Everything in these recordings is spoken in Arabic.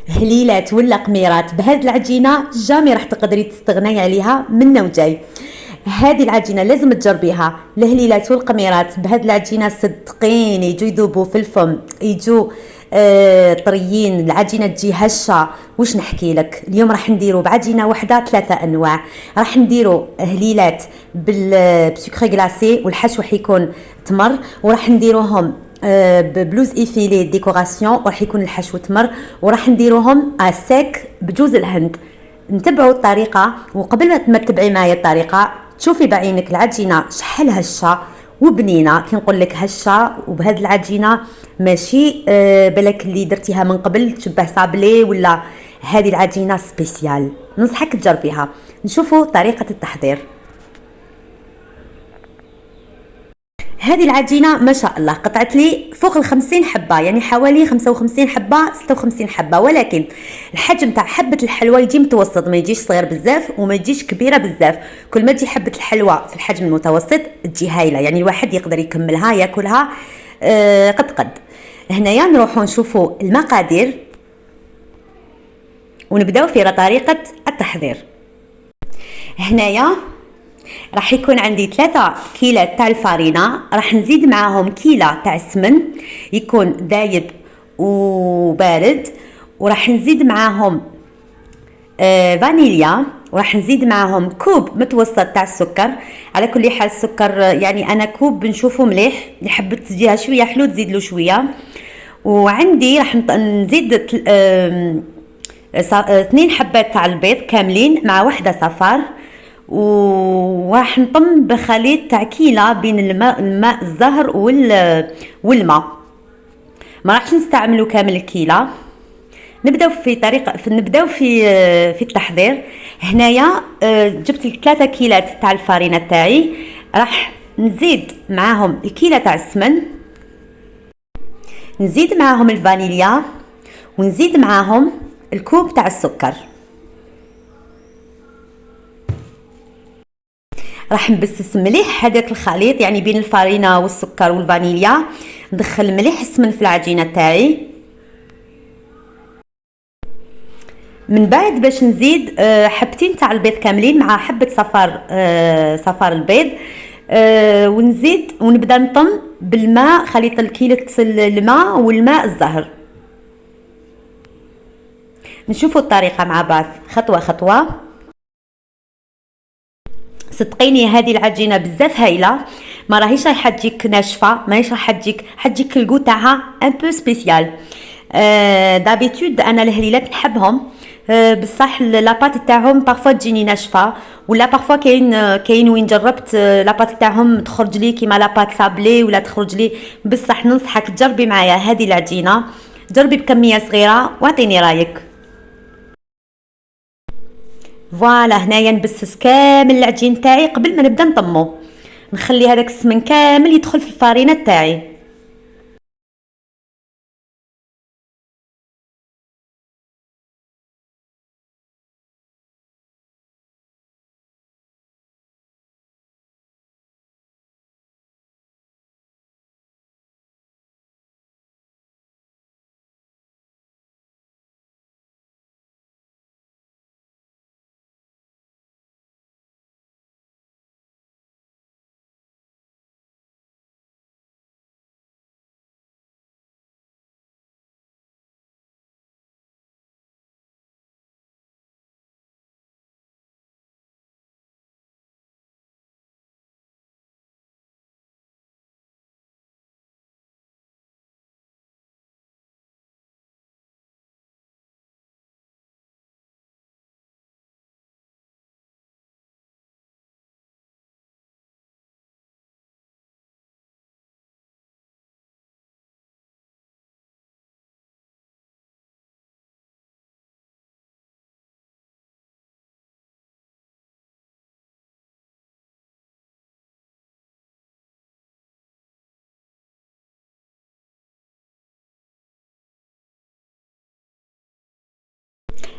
هليلات ولا قميرات بهذه العجينه جامي راح تقدري تستغني عليها من وجاي. هذه العجينه لازم تجربيها، الهليلات والقميرات بهذه العجينه صدقيني يجوا يذوبوا في الفم، يجوا طريين، العجينه تجي هشه. واش نحكي لك، اليوم راح نديروا بعجينه واحده 3 انواع. راح نديروا هليلات بسكر غلاسي والحشو حيكون تمر، وراح نديروهم ببلوز ايفيلي ديكوراسيون وراح يكون الحشو تمر، وراح نديروهم اسيك بجوز الهند. نتبعوا الطريقه، وقبل ما تتبعي معايا الطريقه تشوفي بعينك العجينه شحال هشه وبنينه. كي نقول لك هشه وبهذه العجينه ماشي بالك اللي درتيها من قبل تشبه صابلي، ولا هذه العجينه سبيسيال، ننصحك تجربيها. نشوفوا طريقه التحضير. هذه العجينه ما شاء الله قطعت لي فوق 50 حبه، يعني حوالي 55 حبه 56 حبه، ولكن الحجم تاع حبه الحلوى يجي متوسط، ما يجيش صغير بزاف وما يجيش كبيره بزاف. كل ما تجي حبه الحلوى في الحجم المتوسط تجي هايله، يعني الواحد يقدر يكملها ياكلها قد. هنايا نروحوا نشوفوا المقادير ونبداو في طريقه التحضير. هنايا راح يكون عندي 3 كيلات تاع الفارينة، راح نزيد معاهم كيلة تاع السمن يكون دايب وبارد، وراح نزيد معاهم فانيليا، وراح نزيد معاهم كوب متوسط تاع السكر. على كل حال السكر يعني انا كوب بنشوفه مليح، اللي حبت تجيها شويه حلو تزيد له شويه. وعندي راح نزيد 2 حبات تاع البيض كاملين مع 1 صفار، وراح نطم بخليط تاع كيله بين الماء الزهر والماء، ما راحش نستعملوا كامل الكيله. نبداو في التحضير. هنايا جبت 3 كيلات تاع الفارينه تاعي، راح نزيد معاهم الكيله تاع السمن، نزيد معاهم الفانيليا، ونزيد معاهم الكوب تاع السكر. راح نبسس مليح هذاك الخليط، يعني بين الفارينه والسكر والفانيليا. ندخل مليح السمن في العجينه تاعي. من بعد باش نزيد حبتين تاع البيض كاملين مع حبه صفار البيض، ونزيد ونبدا نطم بالماء، خليط الكيلة الماء والماء الزهر. نشوفوا الطريقه مع بعض خطوه خطوه. صدقيني هذه العجينه بزاف هايله، ما راهيش راح تجيك ناشفه، ماهيش راح تجيك الكو تاعها ان بو سبيسيال. دابيتود انا الهليلات نحبهم بصح لاباط تاعهم بارفوا تجيني ناشفه، ولا بارفوا كاين وين جربت لاباط تاعهم تخرج لي كيما لاباط صابلي ولا تخرج لي. بصح ننصحك تجربي معايا هذه العجينه، جربي بكميه صغيره واعطيني رايك. فوالا هنايا نبسس كامل العجين تاعي قبل ما نبدا نطمو، نخلي هذاك السمن كامل يدخل في الفارينه تاعي.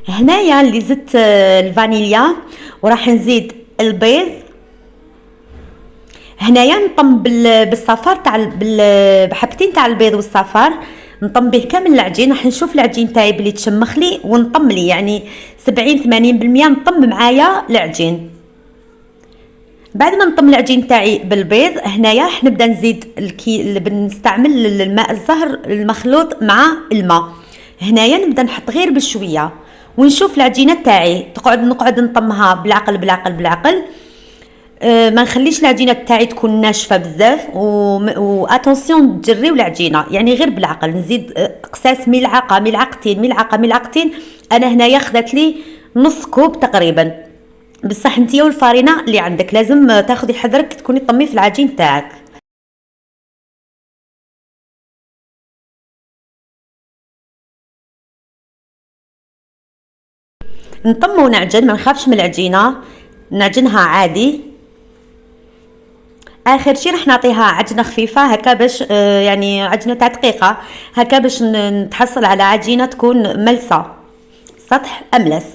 هنايا اللي زدت الفانيليا وراح نزيد البيض. هنايا نطم بالصفار تاع بحبتين تاع البيض والصفار، نطم به كامل العجين. راح نشوف العجين تاعي بلي تشمخ لي ونطم لي، يعني 70 80% نطم معايا العجين. بعد ما نطم العجين تاعي بالبيض، هنايا راح نبدا نزيد نستعمل الماء الزهر المخلوط مع الماء. هنايا نبدا نحط غير بشويه ونشوف العجينه تاعي نقعد نطمها بالعقل بالعقل بالعقل. ما نخليش العجينه تاعي تكون ناشفه بزاف، واتونسيون تجريو العجينه، يعني غير بالعقل. نزيد قساس ملعقه ملعقتين ملعقه ملعقتين. انا هنايا خدت لي نص كوب تقريبا. بصح انتيا والفارينه اللي عندك لازم تاخذي حذرك تكوني طمي في العجين تاعك. نطم ونعجن، ما نخافش من العجينه، نعجنها عادي. اخر شي راح نعطيها عجنه خفيفه هكا باش يعني عجنه تاع دقيقه هكا باش نتحصل على عجينه تكون ملسه، سطح املس.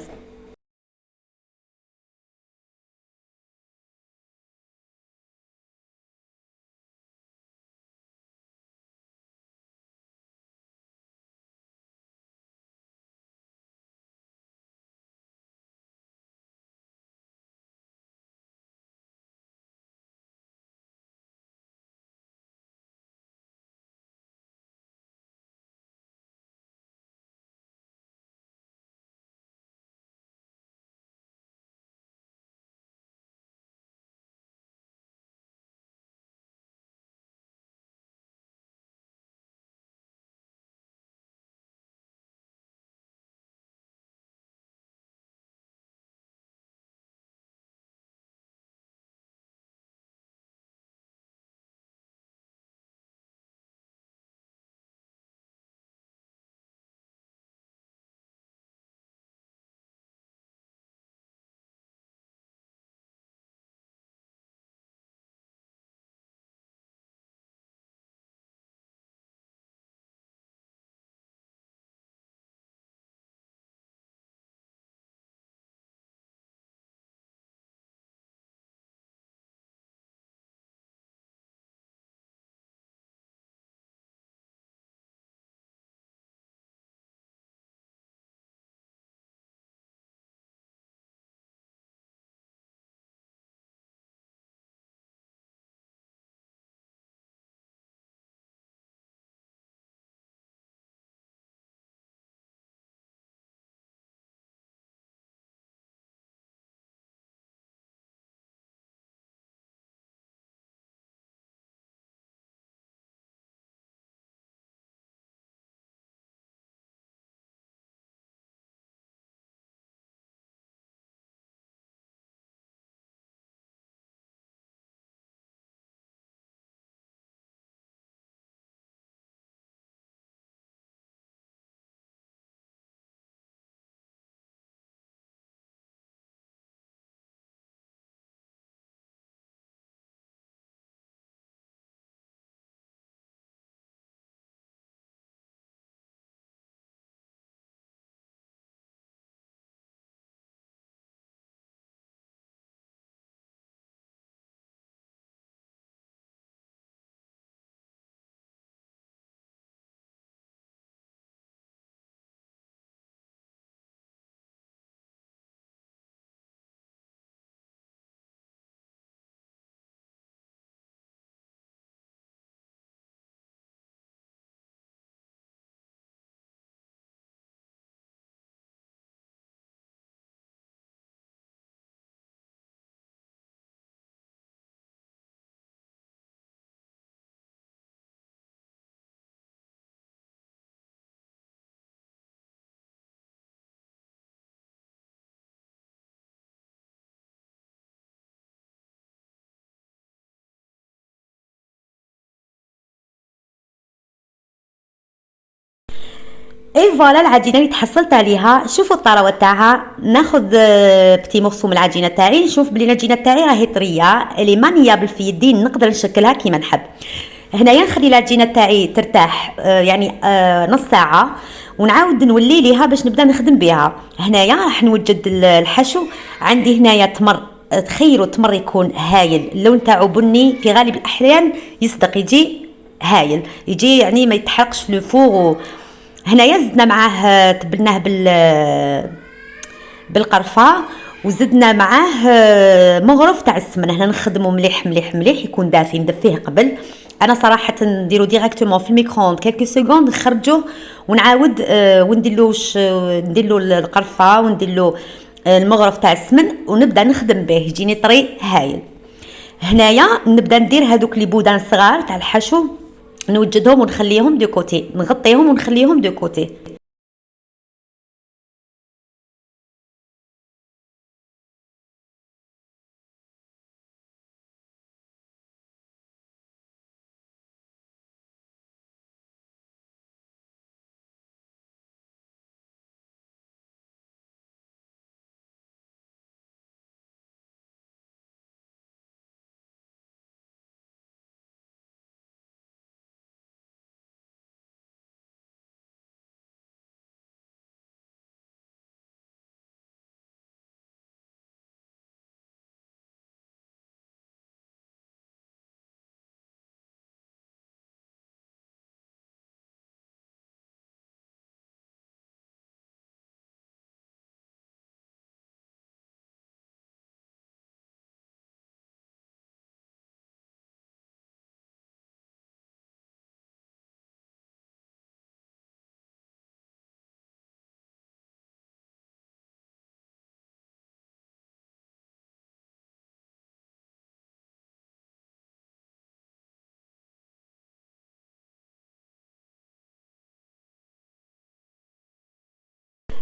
اي فوالا العجينه اللي تحصلت عليها. شوفوا الطراوه تاعها. ناخذ بتي مورسو من العجينه تاعي، نشوف بلي العجينه تاعي راهي طريه لي مانيابل في يدي، نقدر نشكلها كيما نحب. هنايا نخلي العجينه تاعي ترتاح يعني نص ساعه، ونعاود نولي ليها باش نبدا نخدم بها. هنايا راح نوجد الحشو. عندي هنايا تمر، تخيلوا التمر يكون هايل، اللون تاعو بني، في غالب الاحيان يصدق يجي هايل، يجي يعني ما يتحرقش في لو فور. هنايا زدنا معاه تبلناه بالقرفه، وزدنا معاه مغرف تاع السمنه. هنا نخدمو مليح مليح مليح، يكون دافي ندفيه قبل. انا صراحه نديرو ديريكتومون في الميكرووند كالكو سكوند، نخرجوه ونعاود ونديرلوش نديرلو القرفه ونديرلو المغرف تاع السمن ونبدا نخدم به، يجيني طري هايل. هنايا نبدا ندير هذوك لي بودان صغار تاع الحشو، نوجدهم ونخليهم دو كوتي، نغطيهم ونخليهم دو كوتي.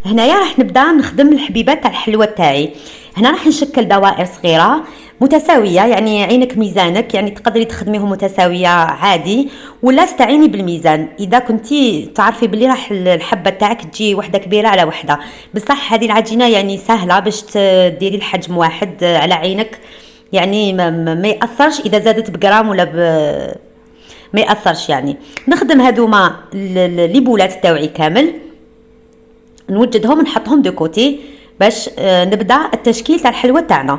هنايا راح نبدا نخدم الحبيبات تاع الحلوه تاعي. هنا راح نشكل دوائر صغيره متساويه، يعني عينك ميزانك، يعني تقدري تخدميهم متساويه عادي، ولا استعيني بالميزان اذا كنتي تعرفي بلي راح الحبه تاعك تجي وحده كبيره على وحده. بصح هذه العجينه يعني سهله باش تديري الحجم واحد على عينك، يعني ما ياثرش اذا زادت بجرام ولا ما ياثرش. يعني نخدم هذوما لي بولات تاوعي كامل، نوجدهم نحطهم دو كوتي باش نبدا التشكيل تاع الحلوه تاعنا.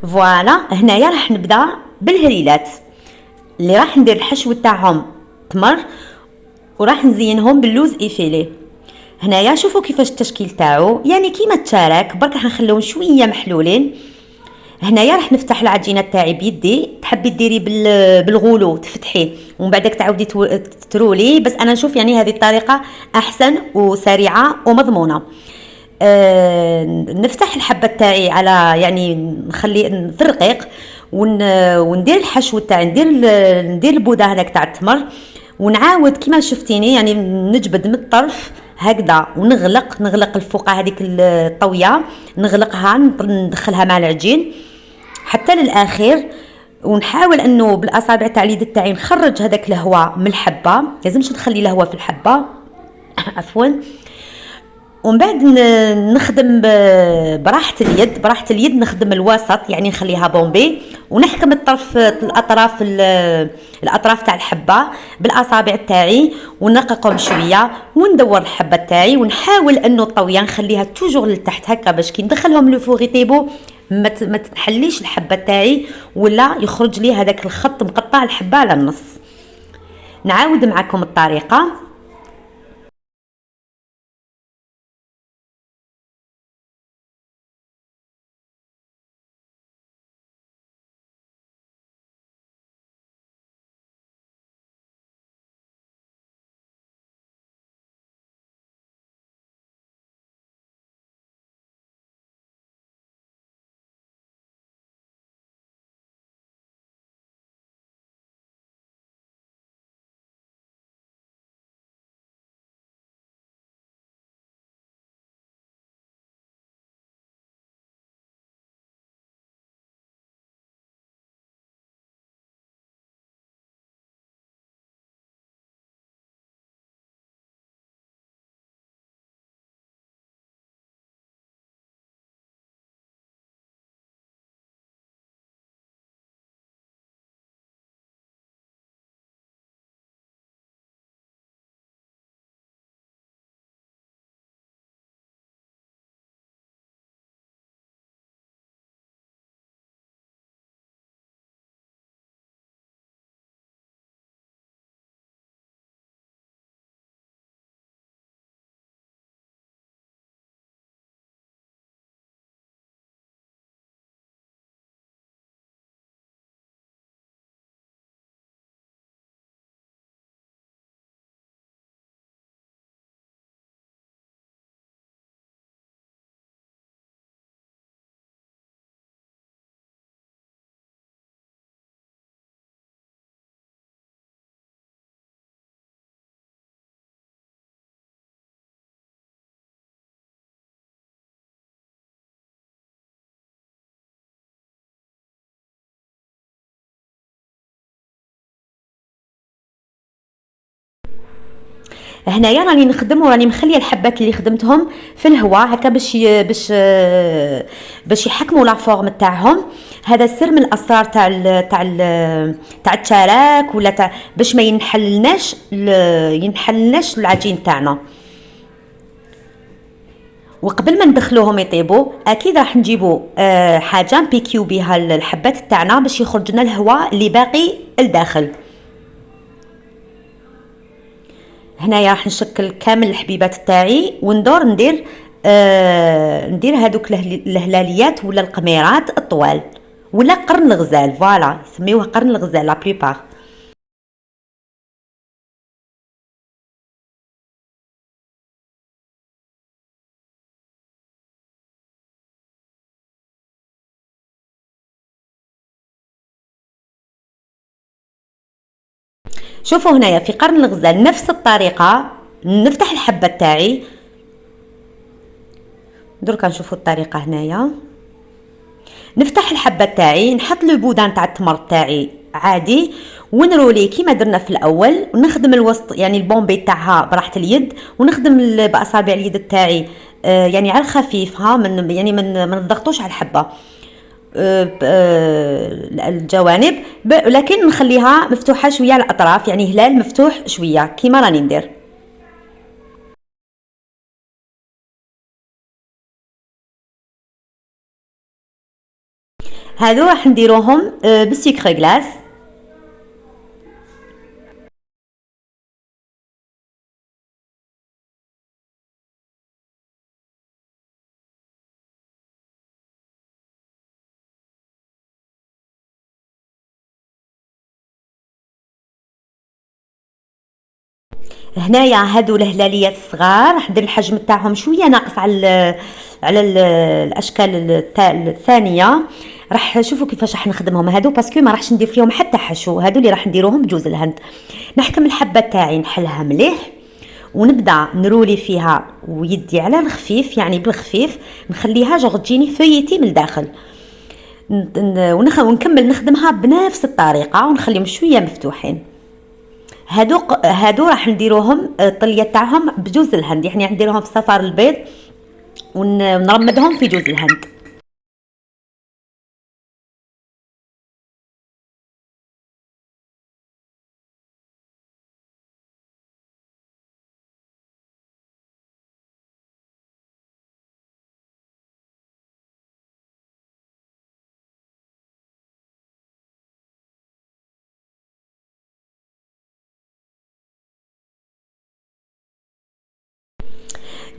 فوالا هنايا راح نبدا بالهريلات اللي راح ندير الحشو تاعهم تمر، وراح نزينهم باللوز ايفيلي. هنايا شوفوا كيفاش التشكيل تاعو، يعني كيما التشارك برك راح نخليهم شويه محلولين. هنايا راح نفتح العجينه تاعي بيدي، تحبي ديري بالغولو تفتحيه ومن بعدك تعاودي ترولي، بس انا نشوف يعني هذه الطريقه احسن وسريعه ومضمونه. نفتح الحبه تاعي على يعني نخلي في الرقيق، وندير الحشو تاعي، ندير البوده هذاك تاع التمر، ونعاود كيما شفتيني يعني نجبد من الطرف هكذا نغلق الفوقه هذيك الطويه، نغلقها ندخلها مع العجين حتى للاخير، ونحاول انه بالاصابع تاع اليد تاعي نخرج هذاك الهواء من الحبه، لازمش نخلي الهواء في الحبه عفوا. ومن بعد نخدم براحة اليد نخدم الوسط، يعني نخليها بومبي، ونحكم الاطراف تاع الحبه بالاصابع تاعي ونرققهم شويه، وندور الحبه تاعي ونحاول انه الطويه نخليها توجور لتحت هكا باش كي ندخلهم لو فوغ يطيبوا ما تحليش الحبه تاعي ولا يخرج لي هذاك الخط مقطع الحبه على النص. نعاود معكم الطريقه. هنايا راني نخدم وراني مخليه الحبات اللي خدمتهم في الهواء هكا باش يحكموا لا فورم تاعهم. هذا سر من الاسرار تاع التراك ولا تاع باش ما ينحلناش العجين تاعنا. وقبل ما ندخلوهم يطيبوا اكيد راح نجيبوا حاجه نبيكيو بها الحبات تاعنا باش يخرج لنا الهواء اللي باقي لداخل. هنايا راح نشكل كامل الحبيبات تاعي وندور ندير هذوك الهلاليات ولا القميرات الطوال ولا قرن الغزال. فوالا يسميوه قرن الغزال لا بليبار. شوفوا هنايا في قرن الغزال نفس الطريقه نفتح الحبه تاعي. دركا نشوفوا الطريقه هنايا نفتح الحبه تاعي نحط البودان تاع التمر تاعي عادي ونرولي كيما درنا في الاول ونخدم الوسط يعني البومبي تاعها براحه اليد ونخدم باصابع اليد تاعي يعني على الخفيف ها من يعني من نضغطوش على الحبه الجوانب لكن نخليها مفتوحه شويه على الاطراف يعني هلال مفتوح شويه كيما راني ندير. هادو راح نديروهم بالسكر غلاس. هنايا هادو الهلاليات الصغار راح ندير الحجم تاعهم شويه ناقص على الاشكال الثانيه. راح شوفوا كيفاش راح نخدمهم هادو باسكو ما راحش ندير فيهم حتى حشو. هادو اللي راح نديروهم بجوز الهند. نحكم الحبه تاعي نحلها مليح ونبدا نرولي فيها ويدي على الخفيف يعني بالخفيف نخليها جوغ تجيني فيتي من الداخل ونكمل نخدمها بنفس الطريقه ونخليهم شويه مفتوحين. هادو راح نديروهم الطليه تاعهم بجوز الهند يعني نديروهم في صفار البيض ونرمدهم في جوز الهند.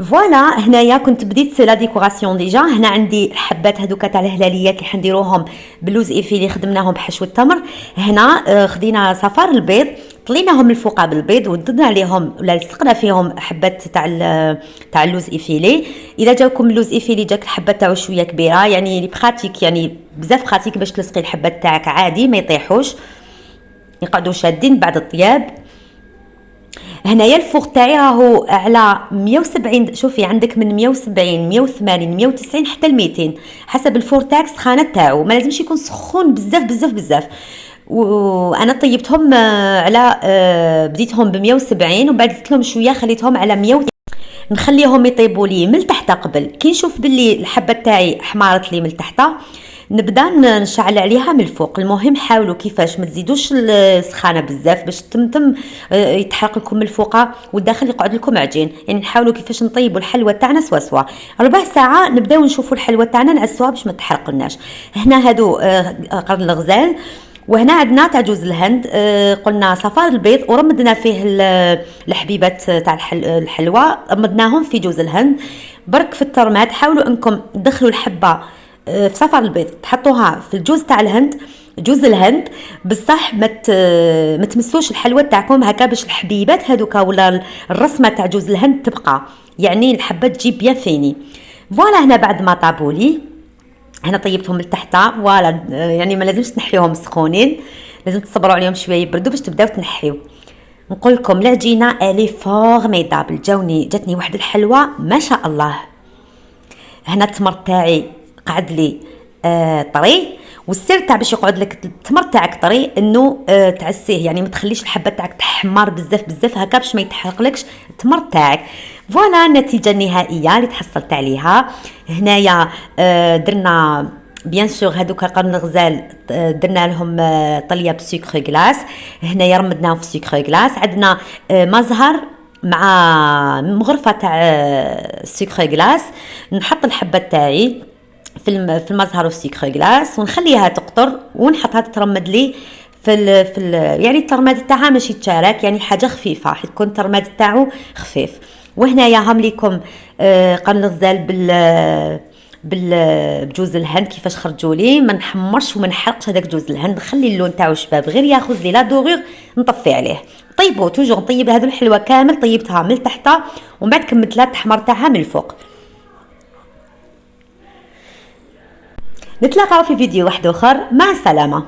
فوالا هنايا كنت بديت لا ديكوراسيون ديجا. هنا عندي الحبات هذوك تاع الهلاليات اللي حنديروهم بلوز ايفي اللي خدمناهم بحشو التمر. هنا خدينا صفار البيض طليناهم الفوقه بالبيض ودنا عليهم ولا لصقنا فيهم حبات تاع اللوز ايفيلي. اذا جاكم اللوز ايفيلي جاك الحبه تاعو شويه كبيره يعني لي براتيك يعني بزاف براتيك باش تلصقي الحبات تاعك عادي ما يطيحوش يقعدوا شادين بعد الطياب. هنايا الفوق تاعي راهو على 170. شوفي عندك من 170 180 190 حتى ل 200 حسب الفور تاعك السخانه تاعو. ما لازمش يكون سخون بزاف بزاف بزاف. وانا طيبتهم على بديتهم ب 170 وبعد زدت لهم شويه خليتهم على 100 نخليهم يطيبوا لي من تحت. قبل كي نشوف باللي الحبه تاعي حمارت لي من تحت نبدا نشعل عليها من الفوق. المهم حاولوا كيفاش ما تزيدوش السخانه بزاف باش تمتم يتحرق لكم من الفوق والداخل يقعد لكم عجين. يعني نحاولوا كيفاش نطيبوا الحلوى تاعنا سوا ربع ساعه نبداو نشوفوا الحلوى تاعنا نعسوها باش ما تحرقلناش. هنا هادو قرن الغزال وهنا عندنا تاع جوز الهند قلنا صفار البيض ورمدنا فيه الحبيبات تاع الحلوى رمدناهم في جوز الهند. برك في الترمات حاولوا انكم تدخلوا الحبه في صفار البيض تحطوها في الجوز تاع الهند جوز الهند بصح ما تمسوش الحلوى تاعكم هكا باش الحبيبات هذوك ولا الرسمه تاع جوز الهند تبقى يعني الحبه تجي بيان فيني. فوالا هنا بعد ما طابوا لي هنا طيبتهم لتحت. فوالا يعني ما لازمش تنحيوهم سخونين لازم تصبروا عليهم شويه يبردوا باش تبداو تنحيو. نقول لكم العجينه الي فورميدابل جاتني واحد الحلوى ما شاء الله. هنا التمر تاعي قعد لي طري والسر تاع باش يقعد لك التمر تاعك طري انه تعسيه، يعني ما تخليش الحبه تاعك تحمر بزاف هكا باش ما يتحرقلكش التمر تاعك. فوالا النتيجه النهائيه اللي تحصلت عليها هنايا. درنا بيان سور هذوك قرن الغزال درنا لهم طليه بسكر غلاس، هنايا رمدناهم في سكر غلاس. عندنا مزهر مع مغرفه تاع سكر غلاس، نحط الحبه تاعي في المزهر والسكر غلاس ونخليها تقطر ونحطها تترمد لي يعني الترماد تاعها ماشي تشارك، يعني حاجه خفيفه راح تكون الترماد تاعو خفيف. وهنايا هم ليكم قرن الغزال بجوز الهند كيفاش خرجوا لي. ما نحمرش وما نحرقش هذاك جوز الهند، نخلي اللون تاعو شباب غير ياخذ لي لا دوغور نطفي عليه. طيبوا توجور نطيب هذو الحلوه كامل، طيبتها من التحت ومن بعد كملت لها التحمر تاعها من الفوق. نتلاقاو في فيديو واحد اخر، مع السلامه.